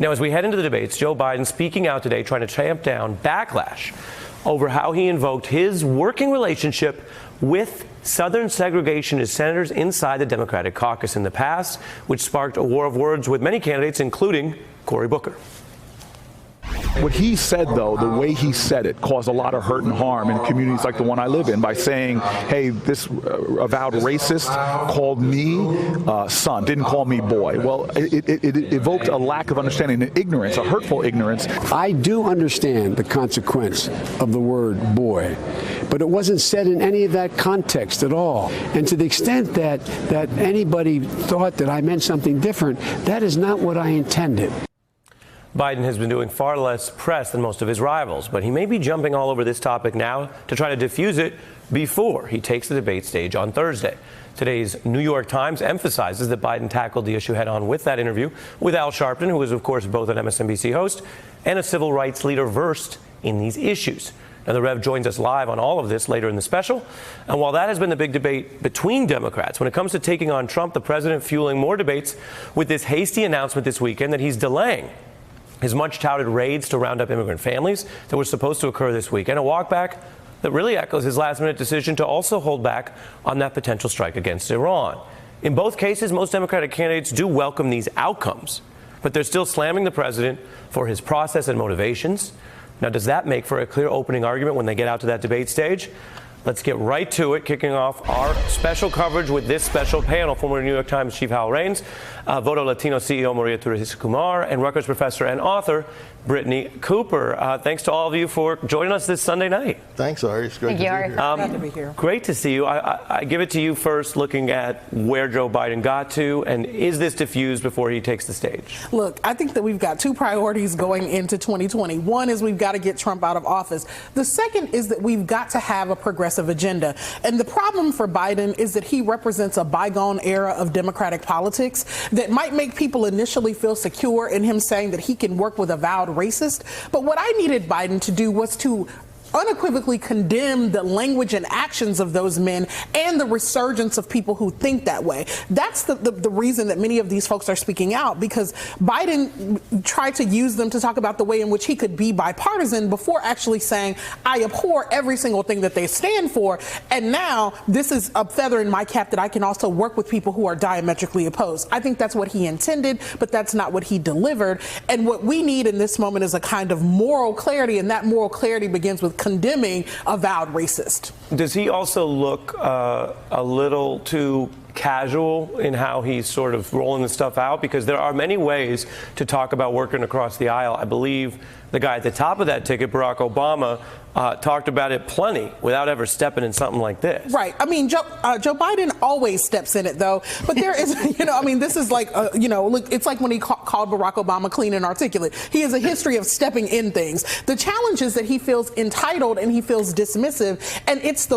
Now, as we head into the debates, Joe Biden speaking out today, trying to tamp down backlash over how he invoked his working relationship with Southern segregationist senators inside the Democratic caucus in the past, which sparked a war of words with many candidates, including Cory Booker. What he said, though, the way he said it, caused a lot of hurt and harm in communities like the one I live in by saying, hey, this avowed racist called me son, didn't call me boy. Well, it evoked a lack of understanding, an ignorance, a hurtful ignorance. I do understand the consequence of the word boy, but it wasn't said in any of that context at all. And to the extent that anybody thought that I meant something different, that is not what I intended. Biden has been doing far less press than most of his rivals, but he may be jumping all over this topic now to try to diffuse it before he takes the debate stage on Thursday. Today's New York Times emphasizes that Biden tackled the issue head-on with that interview with Al Sharpton, who is, of course, both an MSNBC host and a civil rights leader versed in these issues. Now, the Rev joins us live on all of this later in the special. And while that has been the big debate between Democrats, when it comes to taking on Trump, the president fueling more debates with this hasty announcement this weekend that he's delaying his much-touted raids to round up immigrant families that were supposed to occur this weekend, a walkback that really echoes his last-minute decision to also hold back on that potential strike against Iran. In both cases, most Democratic candidates do welcome these outcomes, but they're still slamming the president for his process and motivations. Now, does that make for a clear opening argument when they get out to that debate stage? Let's get right to it, kicking off our special coverage with this special panel. Former New York Times chief Hal Raines, Voto Latino CEO Maria Turris-Kumar, and Rutgers professor and author Brittany Cooper. Thanks to all of you for joining us this Sunday night. Thanks, Ari. It's great to be here. Glad to be here. Great to see you. I give it to you first, looking at where Joe Biden got to, and is this diffused before he takes the stage? Look, I think that we've got two priorities going into 2020. One is we've got to get Trump out of office. The second is that we've got to have a progressive agenda. And the problem for Biden is that he represents a bygone era of Democratic politics that might make people initially feel secure in him saying that he can work with avowed racist. But what I needed Biden to do was to unequivocally condemn the language and actions of those men and the resurgence of people who think that way. That's the reason that many of these folks are speaking out, because Biden tried to use them to talk about the way in which he could be bipartisan before actually saying, I abhor every single thing that they stand for. And now this is a feather in my cap that I can also work with people who are diametrically opposed. I think that's what he intended, but that's not what he delivered. And what we need in this moment is a kind of moral clarity, and that moral clarity begins with condemning avowed racist. Does he also look a little too casual in how he's sort of rolling this stuff out? Because there are many ways to talk about working across the aisle. I believe the guy at the top of that ticket, Barack Obama, talked about it plenty without ever stepping in something like this. Right. I mean, Joe Biden always steps in it, though. But there is, this is like, look, it's like when he called Barack Obama clean and articulate. He has a history of stepping in things. The challenge is that he feels entitled and he feels dismissive, and it's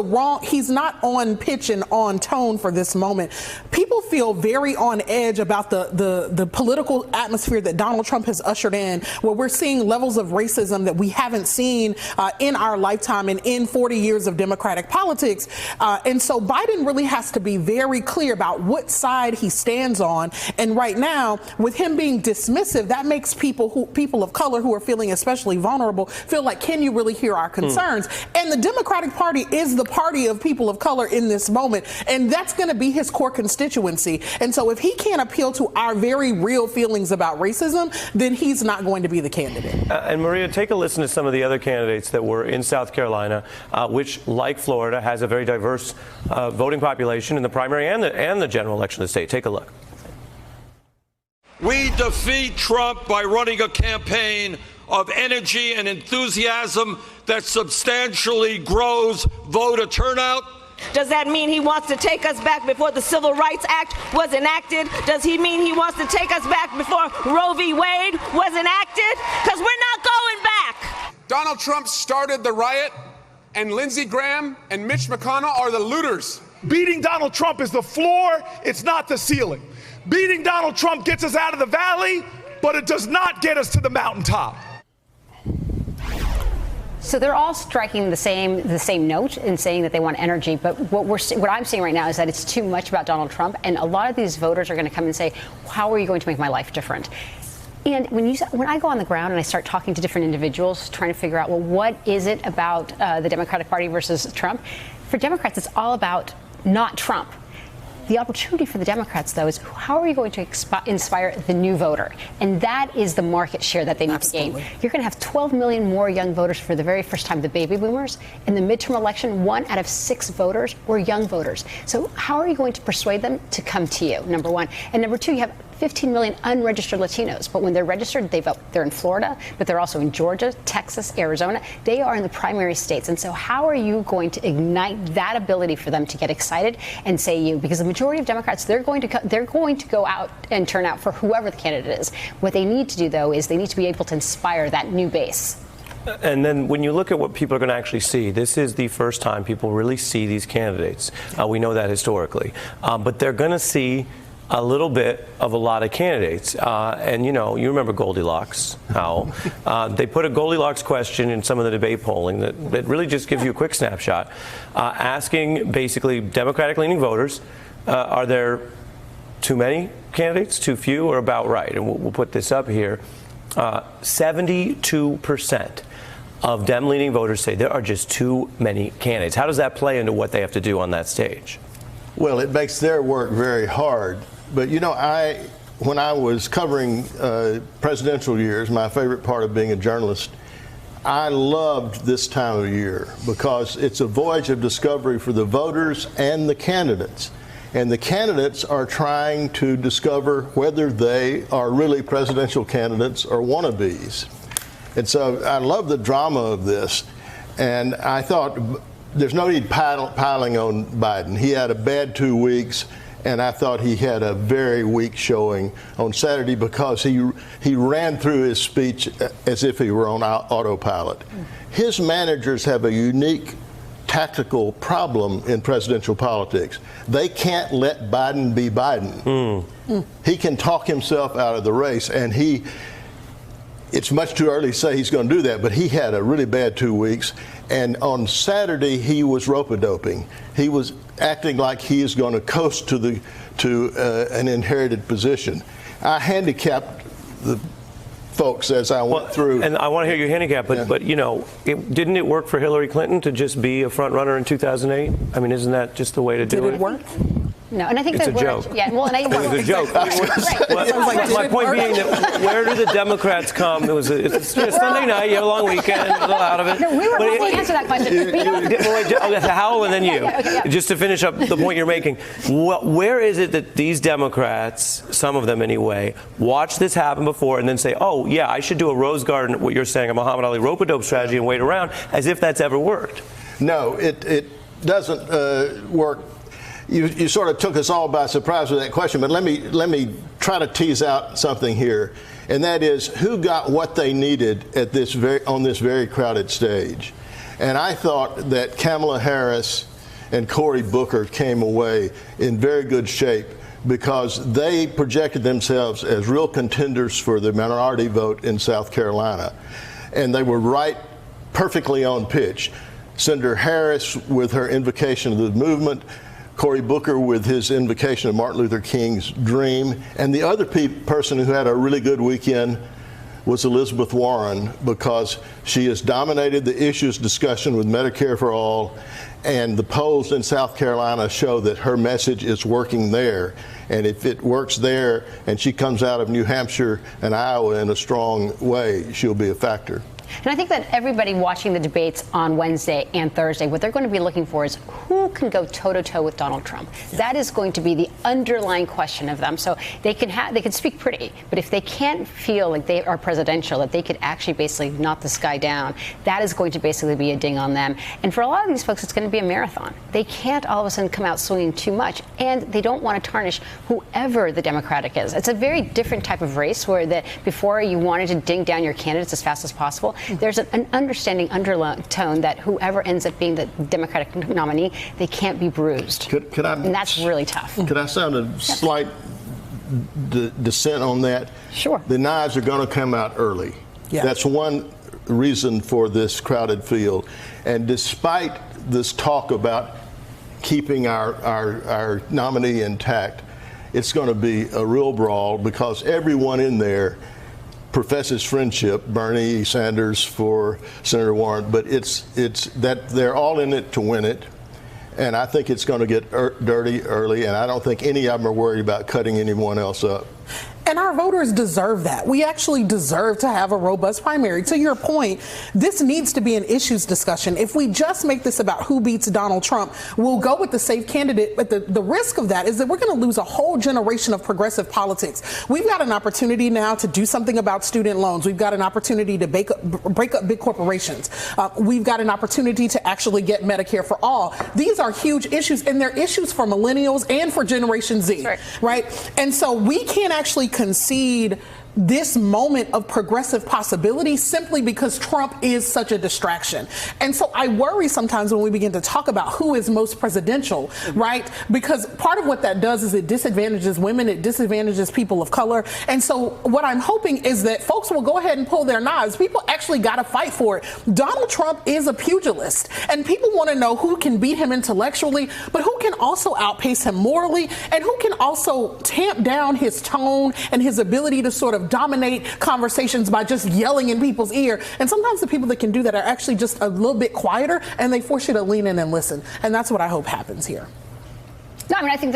he's not on pitch and on tone for this moment. People feel very on edge about the political atmosphere that Donald Trump has ushered in, where we're seeing levels of racism that we haven't seen in our lifetime and in 40 years of Democratic politics. And so Biden really has to be very clear about what side he stands on. And right now, with him being dismissive, that makes people of color who are feeling especially vulnerable feel like, can you really hear our concerns? And the Democratic Party is the party of people of color in this moment. And that's going to be his core constituency. And so if he can't appeal to our very real feelings about racism, then he's not going to be the candidate. And Maria, take a listen to some of the other candidates that were in South Carolina, which, like Florida, has a very diverse voting population in the primary and the general election of the state. Take a look. We defeat Trump by running a campaign of energy and enthusiasm that substantially grows voter turnout. Does that mean he wants to take us back before the Civil Rights Act was enacted? Does he mean he wants to take us back before Roe v. Wade was enacted? Because we're not going back. Donald Trump started the riot, and Lindsey Graham and Mitch McConnell are the looters. Beating Donald Trump is the floor, it's not the ceiling. Beating Donald Trump gets us out of the valley, but it does not get us to the mountaintop. So they're all striking the same note in saying that they want energy. But what I'm seeing right now is that it's too much about Donald Trump. And a lot of these voters are going to come and say, how are you going to make my life different? And when I go on the ground and I start talking to different individuals, trying to figure out, well, what is it about the Democratic Party versus Trump? For Democrats, it's all about not Trump. The opportunity for the Democrats, though, is how are you going to inspire the new voter? And that is the market share that they need to gain. You're going to have 12 million more young voters for the very first time, the baby boomers. In the midterm election, 1 out of 6 voters were young voters. So how are you going to persuade them to come to you, number one? And number two, you have 15 million unregistered Latinos. But when they're registered, they vote. They're in Florida, but they're also in Georgia, Texas, Arizona. They are in the primary states. And so how are you going to ignite that ability for them to get excited and say you? Because the majority of Democrats, they're going to go out and turn out for whoever the candidate is. What they need to do, though, is they need to be able to inspire that new base. And then when you look at what people are going to actually see, this is the first time people really see these candidates. We know that historically. But they're going to see a little bit of a lot of candidates. And, you remember Goldilocks, how they put a Goldilocks question in some of the debate polling that really just gives you a quick snapshot, asking basically Democratic-leaning voters, are there too many candidates, too few, or about right? And we'll put this up here. 72% of Dem-leaning voters say there are just too many candidates. How does that play into what they have to do on that stage? Well, it makes their work very hard. But, when I was covering presidential years, my favorite part of being a journalist, I loved this time of year because it's a voyage of discovery for the voters and the candidates. And the candidates are trying to discover whether they are really presidential candidates or wannabes. And so I love the drama of this. And I thought there's no need piling on Biden. He had a bad 2 weeks. And I thought he had a very weak showing on Saturday because he ran through his speech as if he were on autopilot. His managers have a unique tactical problem in presidential politics. They can't let Biden be Biden. He can talk himself out of the race, and it's much too early to say he's going to do that, but he had a really bad 2 weeks. And on Saturday, he was rope-a-doping. He was acting like he is going to coast to an inherited position. I handicapped the folks as I went through. And I want to hear your handicap, but didn't it work for Hillary Clinton to just be a front runner in 2008? I mean, isn't that just the way to do it? Did it work? No, and I think it's that a joke. Yeah, well, and I think it's a joke. My point being that where do the Democrats come? It's Sunday night. You have a long weekend. A little out of it. No, we were going to answer that question. Howell and then you. Just to finish up the point you're making, where is it that these Democrats, some of them anyway, watch this happen before and then say, oh, yeah, I should do a Rose Garden, what you're saying, a Muhammad Ali rope-a-dope strategy and wait around, as if that's ever worked? No, it doesn't work. You sort of took us all by surprise with that question, but let me try to tease out something here, and that is who got what they needed on this very crowded stage. And I thought that Kamala Harris and Cory Booker came away in very good shape because they projected themselves as real contenders for the minority vote in South Carolina, and they were perfectly on pitch. Senator Harris with her invocation of the movement, Cory Booker with his invocation of Martin Luther King's dream, and the other person who had a really good weekend was Elizabeth Warren because she has dominated the issues discussion with Medicare for All, and the polls in South Carolina show that her message is working there. And if it works there and she comes out of New Hampshire and Iowa in a strong way, she'll be a factor. And I think that everybody watching the debates on Wednesday and Thursday, what they're going to be looking for is who can go toe-to-toe with Donald Trump. That is going to be the underlying question of them. So they can speak pretty, but if they can't feel like they are presidential, that they could actually basically knock this guy down, that is going to basically be a ding on them. And for a lot of these folks, it's going to be a marathon. They can't all of a sudden come out swinging too much, and they don't want to tarnish whoever the Democratic is. It's a very different type of race where before you wanted to ding down your candidates as fast as possible. There's an understanding undertone that whoever ends up being the Democratic nominee, they can't be bruised. And that's really tough. Could I sound a slight dissent on that? Sure. The knives are going to come out early. Yeah. That's one reason for this crowded field. And despite this talk about keeping our nominee intact, it's going to be a real brawl because everyone in there professes friendship, Bernie Sanders for Senator Warren, but it's that they're all in it to win it. And I think it's going to get dirty early, and I don't think any of them are worried about cutting anyone else up. And our voters deserve that. We actually deserve to have a robust primary. To your point, this needs to be an issues discussion. If we just make this about who beats Donald Trump, we'll go with the safe candidate. But the risk of that is that we're going to lose a whole generation of progressive politics. We've got an opportunity now to do something about student loans. We've got an opportunity to break up big corporations. We've got an opportunity to actually get Medicare for all. These are huge issues, and they're issues for millennials and for Generation Z, right? And so we can't actually concede this moment of progressive possibility simply because Trump is such a distraction. And so I worry sometimes when we begin to talk about who is most presidential, right? Because part of what that does is it disadvantages women, it disadvantages people of color. And so what I'm hoping is that folks will go ahead and pull their knives. People actually got to fight for it. Donald Trump is a pugilist, and people want to know who can beat him intellectually, but who can also outpace him morally, and who can also tamp down his tone and his ability to sort of dominate conversations by just yelling in people's ear. And sometimes the people that can do that are actually just a little bit quieter, and they force you to lean in and listen. And that's what I hope happens here. No, I mean, I think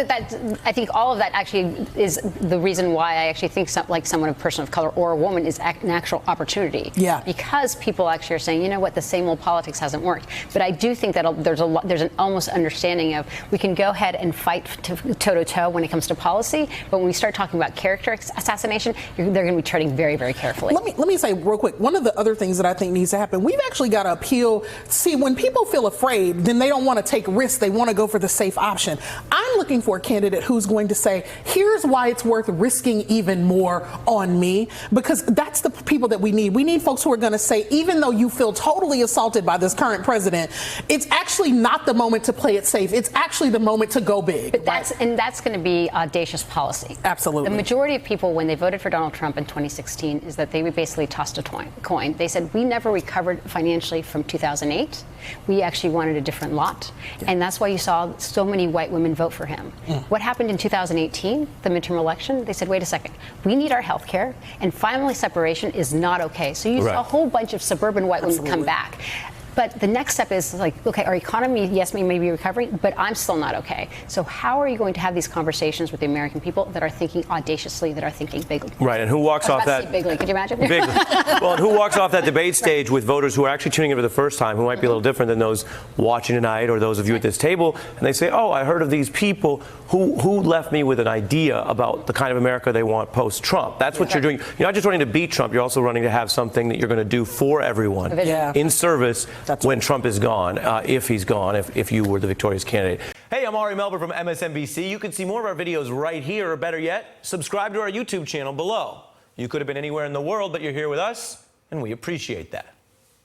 I think all of that actually is the reason why I actually think like someone, a person of color or a woman, is an actual opportunity. Yeah. Because people actually are saying, you know what, the same old politics hasn't worked. But I do think that there's an almost understanding of we can go ahead and fight toe to toe when it comes to policy, but when we start talking about character assassination, they're going to be treading very, very carefully. Let me say real quick, one of the other things that I think needs to happen, we've actually got to appeal. See, when people feel afraid, then they don't want to take risks. They want to go for the safe option. I'm looking for a candidate who's going to say, here's why it's worth risking even more on me, because that's the people that we need. We need folks who are going to say, even though you feel totally assaulted by this current president, it's actually not the moment to play it safe. It's actually the moment to go big. But that's going to be audacious policy. Absolutely. The majority of people, when they voted for Donald Trump in 2016, is that they basically tossed a coin. They said, we never recovered financially from 2008. We actually wanted a different lot. Yeah. And that's why you saw so many white women vote for him. Yeah. What happened in 2018, the midterm election? They said, wait a second, we need our health care, and family separation is not okay. So you saw a whole bunch of suburban white women come back. But the next step is like, okay, our economy, yes, may be recovering, but I'm still not okay. So how are you going to have these conversations with the American people that are thinking audaciously, that are thinking bigly? Right, and who walks off that? Bigly, could you imagine? Bigly. Well, and who walks off that debate stage with voters who are actually tuning in for the first time, who might be a little different than those watching tonight or those of you at this table, and they say, oh, I heard of these people who left me with an idea about the kind of America they want post-Trump. That's what you're doing. You're not just running to beat Trump, you're also running to have something that you're going to do for everyone in service when Trump is gone, if he's gone, if you were the victorious candidate. Hey, I'm Ari Melber from MSNBC. You can see more of our videos right here, or better yet, subscribe to our YouTube channel below. You could have been anywhere in the world, but you're here with us, and we appreciate that.